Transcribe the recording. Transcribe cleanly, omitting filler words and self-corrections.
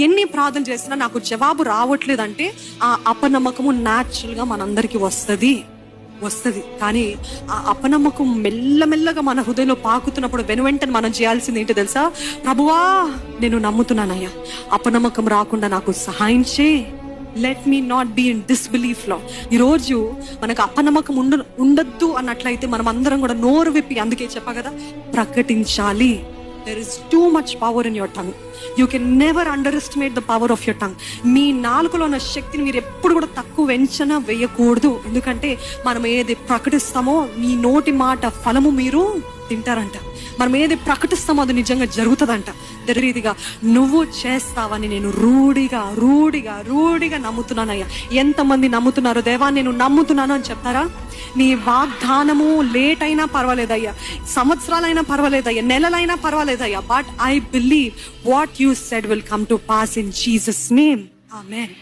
ఎన్ని ప్రార్థన చేసినా నాకు జవాబు రావట్లేదంటే ఆ అపనమ్మకము న్యాచురల్గా మనందరికీ వస్తుంది. కానీ ఆ అపనమ్మకం మెల్లమెల్లగా మన హృదయంలో పాకుతున్నప్పుడు వెనువెంటనే మనం చేయాల్సింది ఏంటి తెలుసా? ప్రభువా, నేను నమ్ముతున్నానయ్యా, అపనమ్మకం రాకుండా నాకు సహాయం చేయి. Let me not be in disbelief లో. ఈరోజు మనకు అపనమ్మకం ఉండద్దు అన్నట్లయితే మనం అందరం కూడా నోరు విప్పి, అందుకే చెప్పా కదా, ప్రకటించాలి. There is too much power in your tongue. You can never underestimate the power of your tongue. మీ నాలుకలో ఉన్న శక్తిని మీరు ఎప్పుడు కూడా తక్కువ అంచనా వేయకూడదు. ఎందుకంటే మనం ఏది ప్రకటిస్తామో మీ నోటి మాట ఫలము మీరు తింటారంట. మనం ఏది ప్రకటిస్తామో అది నిజంగా జరుగుతుందంట. రీతిగా నువ్వు చేస్తావని నేను రూఢిగా నమ్ముతున్నానయ్యా. ఎంతమంది నమ్ముతున్నారు? దేవా, నేను నమ్ముతున్నాను అని చెప్తారా? నీ వాగ్దానము లేట్ అయినా పర్వాలేదయ్యా, సంవత్సరాలైనా పర్వాలేదయ్యా, నెలలైనా పర్వాలేదయ్యా, but I believe what you said will come to pass in Jesus name. Amen.